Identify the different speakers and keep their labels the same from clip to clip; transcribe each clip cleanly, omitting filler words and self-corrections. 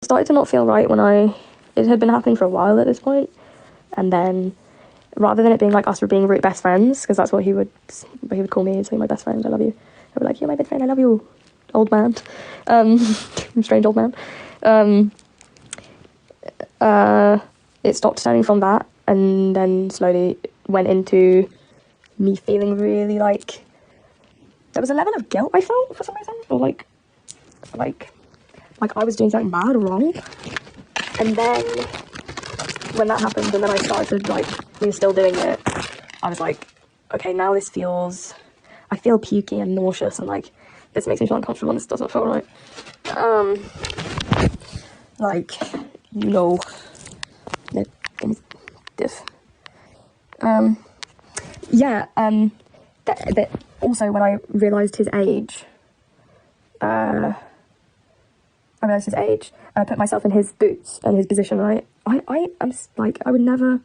Speaker 1: started to not feel right when it had been happening for a while at this point, and then rather than it being like us being really best friends, because that's what he would call me, he'd say, my best friend, I love you. I would like, you're my best friend, I love you, old man. Strange old man. It stopped turning from that, and then slowly went into me feeling really like there was a level of guilt I felt for some reason, or like I was doing something bad or wrong. And then when that happened, and then I started like, we were still doing it, I was like, okay, now this feels, I feel pukey and nauseous, and like this makes me feel uncomfortable, and this doesn't feel right. Like, you know, this. Yeah, that also when I realised his age, and I put myself in his boots and his position, right? I am like, I would never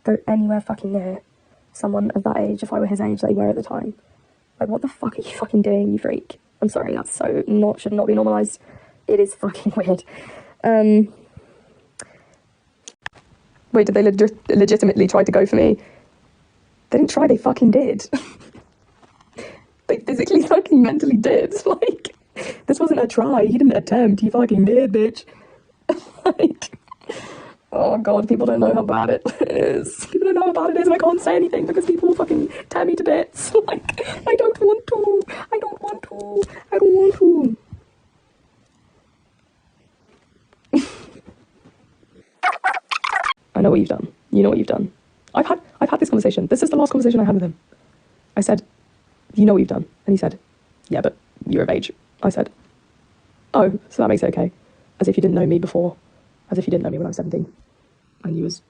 Speaker 1: go anywhere fucking near someone of that age if I were his age that they were at the time. Like, what the fuck are you fucking doing, you freak? I'm sorry, that's so should not be normalised. It is fucking weird. Wait, did they legitimately try to go for me? They didn't try, they fucking did. They physically fucking mentally did. Like, this wasn't a try, he didn't attempt, he fucking did, bitch. Like, oh god, people don't know how bad it is. People don't know how bad it is, and I can't say anything because people will fucking tear me to bits. Like, I don't want to. I know what you've done. You know what you've done. I've had this conversation. This is the last conversation I had with him. I said, you know what you've done. And he said, yeah, but you're of age. I said, oh, so that makes it okay. As if you didn't know me before. As if you didn't know me when I was 17. And you was...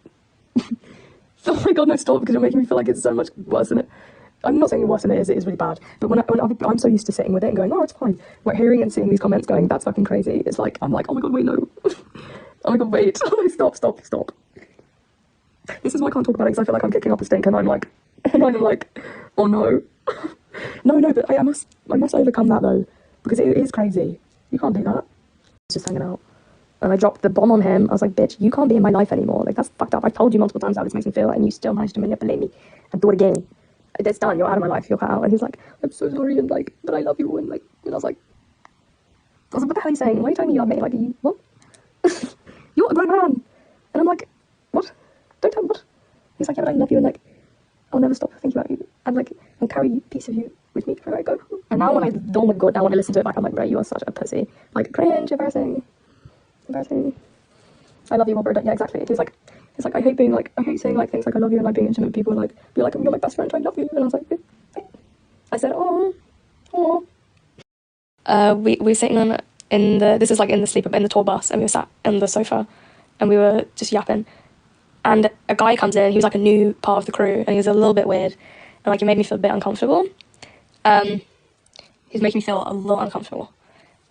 Speaker 1: Oh my god, no, stop, because you're making me feel like it's so much worse than it. I'm not saying it's worse than it is really bad. But when I'm so used to sitting with it and going, oh, it's fine. Like, hearing and seeing these comments going, that's fucking crazy. It's like, I'm like, oh my god, wait, no. Oh my god, wait. Stop. This is why I can't talk about it, because I feel like I'm kicking up a stink, and I'm like, oh no. No, but I must overcome that though, because it is crazy. You can't do that. It's just hanging out. And I dropped the bomb on him. I was like, bitch, you can't be in my life anymore. Like, that's fucked up. I've told you multiple times how this makes me feel, and you still managed to manipulate me and do it again. It's done. You're out of my life. You're cut out. And he's like, I'm so sorry, and like, but I love you, and like, and I was like, what the hell are you saying? Why are you telling me you love me? Like, you, what? You're a grown man. And I'm like, what? Don't tell me what. He's like, yeah, but I love you, and like, I'll never stop thinking about you. And like, I'll carry a piece of you with me wherever I go. And now when oh my god, now when I listen to it back, I'm like, bro, you are such a pussy. Like, cringe, embarrassing. I love you, Wilbur. Yeah, exactly. He's like, I hate saying like things like I love you and like being intimate with people, and like, you're my best friend, I love you. And I was like, I said, oh. We were sitting this is like in the tour bus, and we were sat on the sofa, and we were just yapping. And a guy comes in, he was like a new part of the crew, and he was a little bit weird, and like, it made me feel a bit uncomfortable. He's making me feel a little uncomfortable.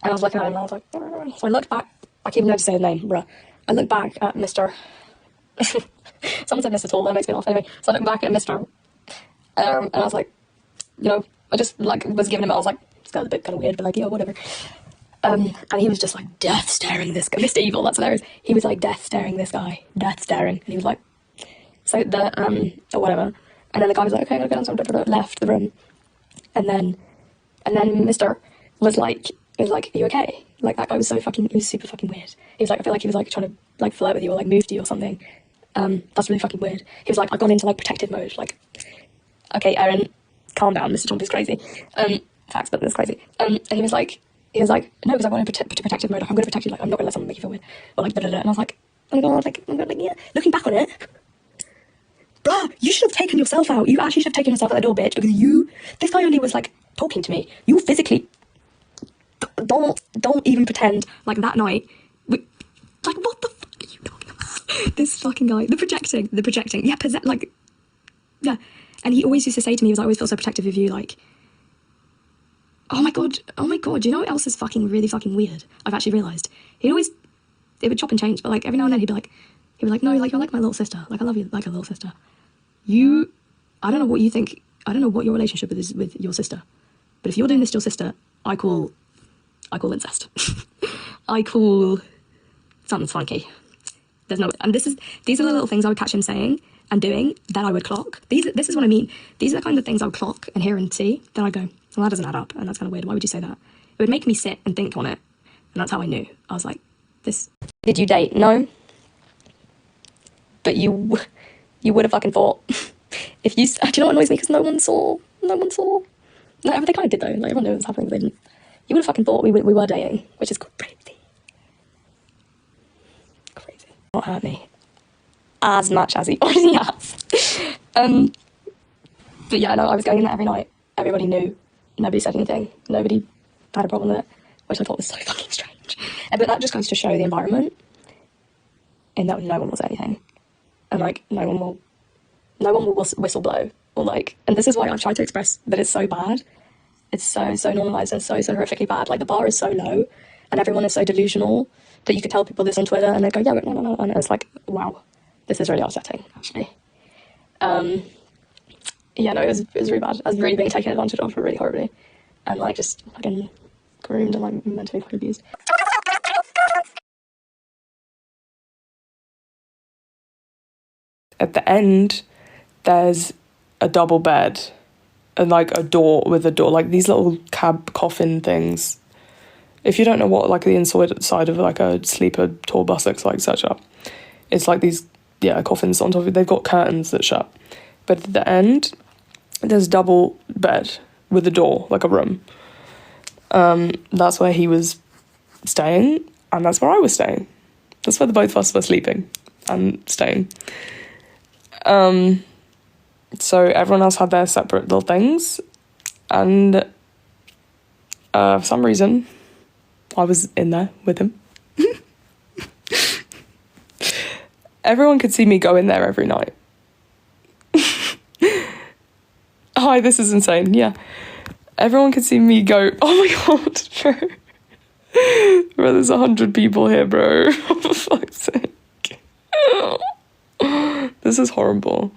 Speaker 1: And I was looking at him, and I was like, so I looked back. I can't even know to say his name, bruh. I looked back at Mr. Someone said Mr. Tall, that makes me laugh anyway. So I looked back at Mr. And I was like, you know, I just like was giving him, I was like, it's kind of a bit kind of weird, but like, yeah, whatever. And he was just like death staring this guy. Mr. Evil, that's hilarious. He was like death staring this guy, death staring. And he was like, so or whatever. And then the guy was like, okay, I'm gonna go, left the room. And then Mr. was like, are you okay? Like, that guy was he was super fucking weird. He was like, I feel like he was like trying to like flirt with you or like move to you or something. That's really fucking weird. He was like, I've gone into like protective mode. Like, okay, Erin, calm down. Mr. Trump is crazy. Facts, but this is crazy. And he was like, no, because I want to protective mode. Like, I'm going to protect you. Like, I'm not going to let someone make you feel weird. Or like, da-da-da. And I was like, oh my god, like, yeah. Looking back on it, bruh, you should have taken yourself out. You actually should have taken yourself out the door, bitch, because this guy only was like talking to me. You physically, don't even pretend like that night. Like, what the fuck are you talking about? This fucking guy, the projecting. Yeah, like, yeah. And he always used to say to me, he was like, I always feel so protective of you, like, oh my god, do you know what else is fucking really fucking weird? I've actually realised. It would chop and change, but like every now and then he'd be like, no, like, you're like my little sister, like I love you like a little sister. I don't know what you think, I don't know what your relationship is with your sister, but if you're doing this to your sister, I call incest. I call something's funky. There's no, and these are the little things I would catch him saying and doing that I would clock. This is what I mean. These are the kind of things I would clock and hear and see. Then I go, well, that doesn't add up, and that's kind of weird. Why would you say that? It would make me sit and think on it, and that's how I knew. I was like, this. Did you date? No. But you would have fucking thought. If you, do you know what annoys me? Because no one saw. No, they kind of did though. Like, everyone knew what was happening, but they didn't. You would have fucking thought we were dating, which is crazy. Crazy. Not hurt me as much as he already has. But yeah, no, I was going in there every night. Everybody knew. Nobody said anything. Nobody had a problem with it, which I thought was so fucking strange. But that just goes to show the environment, in that no one will say anything, and like no one will whistle blow, or like. And this is why I've tried to express that it's so bad. It's so normalised and so horrifically bad. Like, the bar is so low, and everyone is so delusional that you could tell people this on Twitter, and they'd go, yeah, but no, and it's like, wow, this is really upsetting, actually. Yeah, no, it was really bad. I was really being taken advantage of really horribly, and like just fucking groomed and like mentally fucking abused.
Speaker 2: At the end, there's a double bed and like a door, like these little cab coffin things. If you don't know what like the inside of like a sleeper tour bus looks like, search up. It's like these, coffins on top of it. They've got curtains that shut. But at the end, there's double bed with a door, like a room. That's where he was staying, and that's where I was staying. That's where the both of us were sleeping and staying. So everyone else had their separate little things, and for some reason, I was in there with him. Everyone could see me go in there every night. Hi, this is insane, yeah. Everyone could see me go, oh my god, bro. Bro, there's 100 people here, bro. For fuck's sake. This is horrible.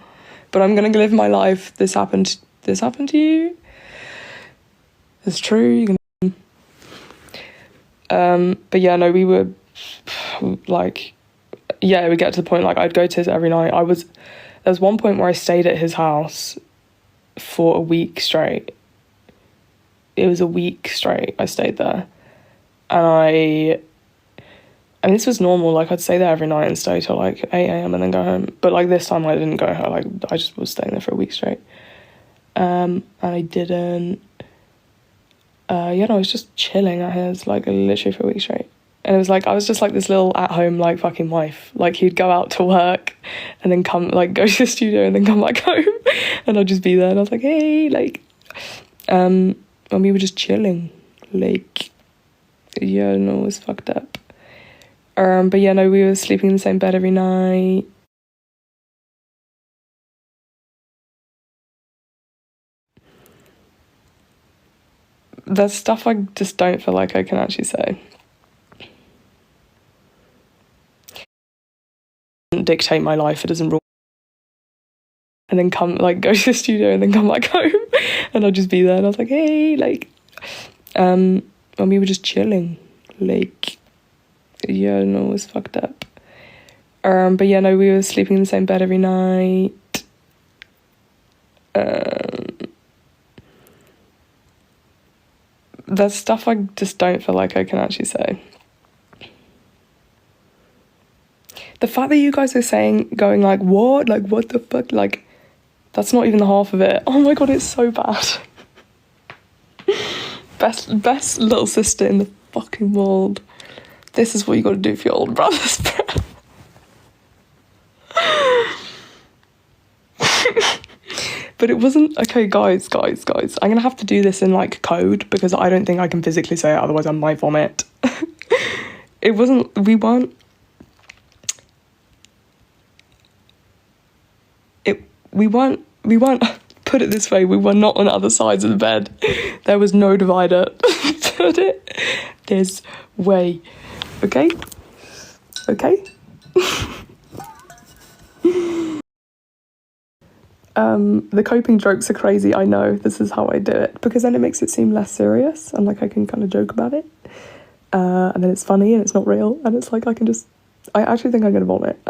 Speaker 2: But I'm gonna live my life. This happened to you? It's true. But yeah, no, we were like, yeah, we get to the point like I'd go to his every night. There was one point where I stayed at his house for a week straight. It was a week straight I stayed there. And I mean, this was normal. Like, I'd stay there every night and stay till like 8 a.m. and then go home. But like this time I didn't go home. Like, I just was staying there for a week straight. And I didn't... I was just chilling at his, like, literally for a week straight. And it was like, I was just like this little at-home, like, fucking wife. Like, he'd go out to work and then come, like, go to the studio and then come back home. And I'd just be there and I was like, hey, like... and we were just chilling. Like, yeah, no, it was fucked up. But yeah, no, we were sleeping in the same bed every night. There's stuff I just don't feel like I can actually say. It doesn't dictate my life, it doesn't rule. And then come, like, go to the studio and then come back home. And I'd just be there and I was like, hey, like... and we were just chilling. Like... yeah, no, it was fucked up. But yeah, no, we were sleeping in the same bed every night. There's stuff I just don't feel like I can actually say. The fact that you guys are going like, what? Like, what the fuck? Like, that's not even the half of it. Oh my god, it's so bad. Best little sister in the fucking world. This is what you got to do for your old brothers, bro. But it wasn't... okay, guys. I'm going to have to do this in, like, code because I don't think I can physically say it, otherwise I might vomit. It wasn't... we weren't... put it this way, we were not on other sides of the bed. There was no divider. Put it this way. Okay? The coping jokes are crazy, I know. This is how I do it. Because then it makes it seem less serious and like I can kind of joke about it. And then it's funny and it's not real. And it's like I can just I actually think I'm gonna vomit.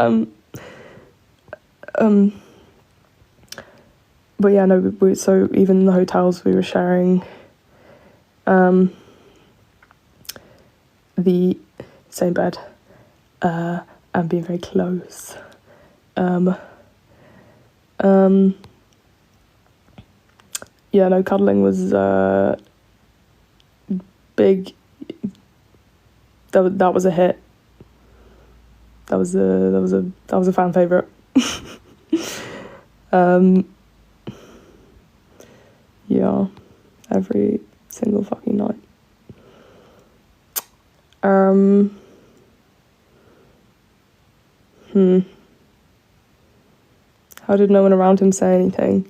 Speaker 2: But yeah, no, so even in the hotels we were sharing the same bed and being very close. Yeah, no, cuddling was big. That was a hit. That was a fan favorite. Yeah, every single fucking night. How did no one around him say anything?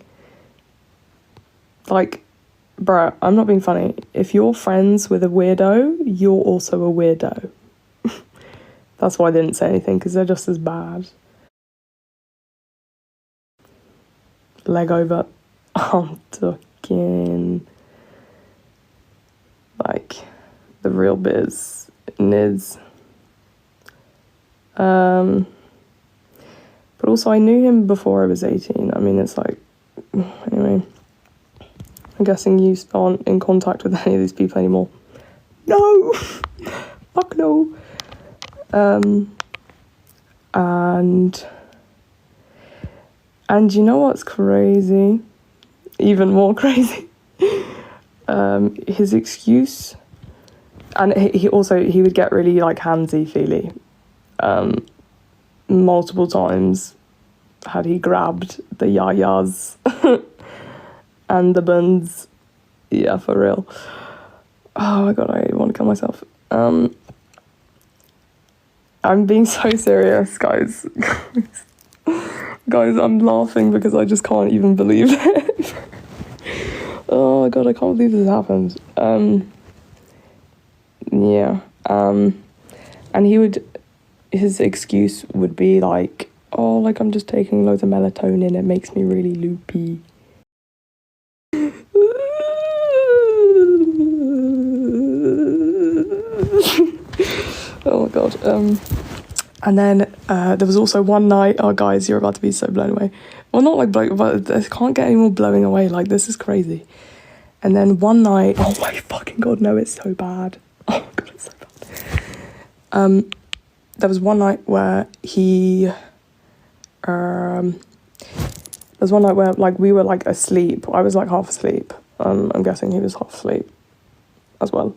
Speaker 2: Like, bruh, I'm not being funny. If you're friends with a weirdo, you're also a weirdo. That's why I didn't say anything, because they're just as bad. Leg over. I'm talking like the real biz, niz. But also I knew him before I was 18. I mean, it's like, anyway, I'm guessing you aren't in contact with any of these people anymore. No! Fuck no. And you know what's crazy? Even more crazy? His excuse, and he would get really like handsy-feely. Multiple times had he grabbed the yayas and the buns. Yeah, for real. Oh my god, I want to kill myself. I'm being so serious, guys. Guys, I'm laughing because I just can't even believe it. Oh my god, I can't believe this happened. Yeah. And his excuse would be like, oh, like I'm just taking loads of melatonin, it makes me really loopy. Oh my god. And then there was also one night, oh guys, you're about to be so blown away. Well, not like blown, but I can't get any more blowing away, like this is crazy. And then one night, oh my fucking god, no, it's so bad. Oh god, it's so bad. There was one night where like we were like asleep. I was like half asleep. I'm guessing he was half asleep as well.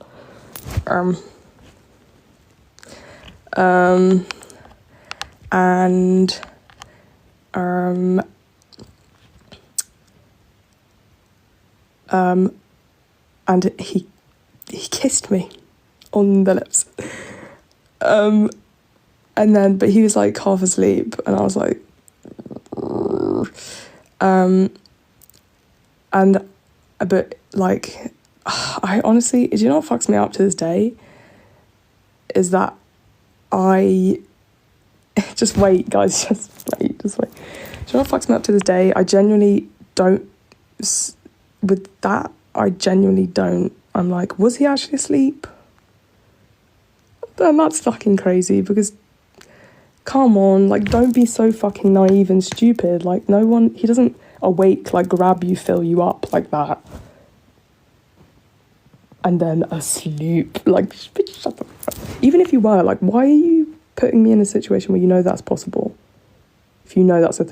Speaker 2: And he kissed me on the lips. And then, but he was like half asleep, and I was like, but like, I honestly, do you know what fucks me up to this day? Is that just wait, guys, just wait. Do you know what fucks me up to this day? I genuinely don't, with that, I genuinely don't. I'm like, was he actually asleep? And that's fucking crazy, because come on, like, don't be so fucking naive and stupid. Like, he doesn't awake, like, grab you, fill you up like that. And then asleep. Like, bitch, shut the fuck up. Even if you were, like, why are you putting me in a situation where you know that's possible? If you know that's a thing.